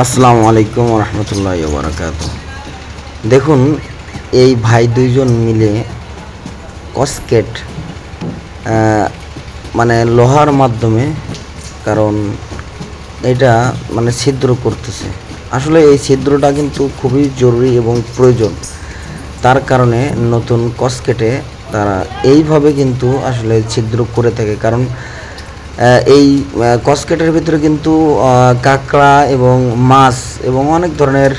আসসালামু আলাইকুম রহমতুল্লাহি ওয়া বারাকাতুহু। দেখুন, এই ভাই দুইজন মিলে কসকেট মানে লোহার মাধ্যমে, কারণ এটা মানে ছিদ্র করতেছে। আসলে এই ছিদ্রটা কিন্তু খুবই জরুরি এবং প্রয়োজন। তার কারণে নতুন কসকেটে তারা এইভাবে কিন্তু আসলে ছিদ্র করে থাকে। কারণ এই কসকেটের ভিতরে কিন্তু কাঁকড়া এবং মাছ এবং অনেক ধরনের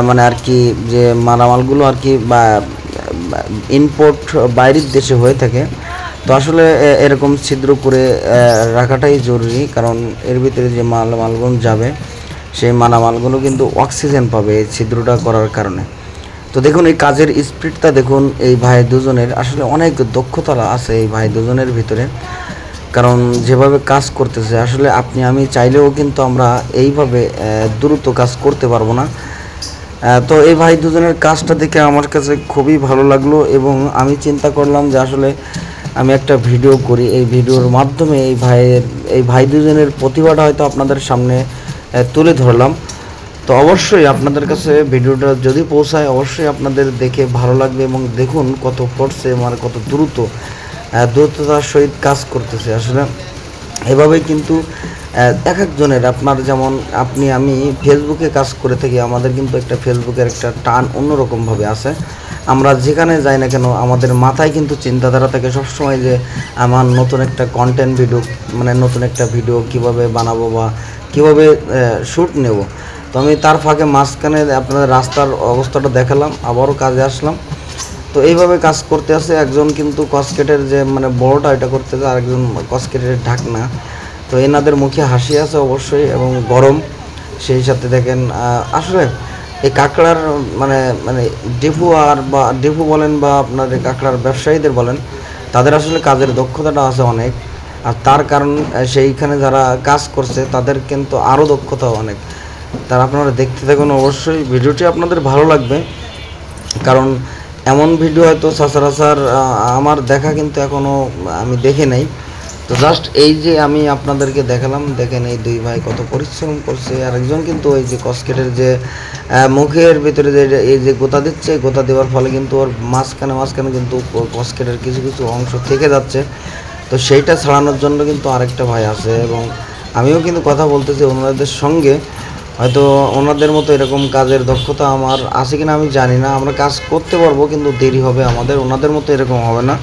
মানে আর কি যে মালামালগুলো আর কি বা ইম্পোর্ট বাইরের দেশে হয়ে থাকে। তো আসলে এরকম ছিদ্র করে রাখাটাই জরুরি, কারণ এর ভিতরে যে মালগুলো যাবে সেই মালামালগুলো কিন্তু অক্সিজেন পাবে এই ছিদ্রটা করার কারণে। তো দেখুন, এই কাজের স্পিডটা দেখুন, এই ভাই দুজনের আসলে অনেক দক্ষতা আছে এই ভাই দুজনের ভিতরে। কারণ যেভাবে কাজ করতেছে, আসলে আপনি আমি চাইলেও কিন্তু আমরা এইভাবে দ্রুত কাজ করতে পারবো না। তো এই ভাই দুজনের কাজটা দেখে আমার কাছে খুবই ভালো লাগলো এবং আমি চিন্তা করলাম যে আসলে আমি একটা ভিডিও করি। এই ভিডিওর মাধ্যমে এই ভাই দুজনের প্রতিভাটা হয়তো আপনাদের সামনে তুলে ধরলাম। তো অবশ্যই আপনাদের কাছে ভিডিওটা যদি পৌঁছায়, অবশ্যই আপনাদের দেখে ভালো লাগবে। এবং দেখুন কত ফোর্সে মানে কত দ্রুততার সহিত কাজ করতেছে। আসলে এভাবেই কিন্তু এক একজনের, আপনার যেমন আপনি আমি ফেসবুকে কাজ করে থাকি, আমাদের কিন্তু একটা ফেসবুকের একটা টান অন্যরকমভাবে আছে। আমরা যেখানে যাই না কেন, আমাদের মাথায় কিন্তু চিন্তাধারা থাকে সবসময় যে আমার নতুন একটা কন্টেন্ট ভিডিও, মানে নতুন একটা ভিডিও কীভাবে বানাবো বা কীভাবে শ্যুট নেব। তো আমি তার ফাঁকে মাঝখানে আপনাদের রাস্তার অবস্থাটা দেখালাম, আবারও কাজে আসলাম। তো এইভাবে কাজ করতে আসে একজন কিন্তু কসকেটের যে মানে বড়টা এটা করতেছে, আরেকজন কসকেটের ঢাকনা। তো এনাদের মুখে হাসি আছে অবশ্যই এবং গরম সেই সাথে দেখেন। আসলে এই কাঁকড়ার মানে মানে ডিপু বলেন বা আপনার এই কাঁকড়ার ব্যবসায়ীদের বলেন, তাদের আসলে কাজের দক্ষতাটা আছে অনেক। আর তার কারণ সেইখানে যারা কাজ করছে তাদের কিন্তু আরও দক্ষতা অনেক। তার আপনারা দেখতে থাকুন, অবশ্যই ভিডিওটি আপনাদের ভালো লাগবে। কারণ এমন ভিডিও হয়তো সচরাচর আমার দেখা কিন্তু এখনও আমি দেখে নাই। তো জাস্ট এই যে আমি আপনাদেরকে দেখালাম, দেখেন এই দুই ভাই কত পরিশ্রম করছে। আর একজন কিন্তু ওই যে কসকেটের যে মুখের ভিতরে যে এই যে গোতা দিচ্ছে, গোতা দেওয়ার ফলে কিন্তু ওর মাঝখানে কিন্তু কসকেটের কিছু কিছু অংশ থেকে যাচ্ছে। তো সেইটা ছাড়ানোর জন্য কিন্তু আরেকটা ভাই আছে এবং আমিও কিন্তু কথা বলতেছি ওনাদের সঙ্গে। হয়তো ওনাদের মতো এরকম কাজের দক্ষতা আমার আছে কিনা আমি জানি না। আমরা কাজ করতে পারবো, কিন্তু দেরি হবে আমাদের, ওনাদের মতো এরকম হবে না।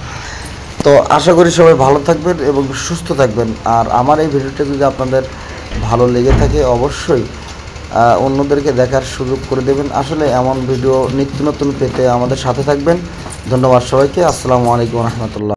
তো আশা করি সবাই ভালো থাকবেন এবং সুস্থ থাকবেন। আর আমার এই ভিডিওটা যদি আপনাদের ভালো লেগে থাকে, অবশ্যই অন্যদেরকে দেখার সুযোগ করে দেবেন। আসলে এমন ভিডিও নিত্য নতুন পেতে আমাদের সাথে থাকবেন। ধন্যবাদ সবাইকে। আসসালামু আলাইকুম রহমতুল্লাহ।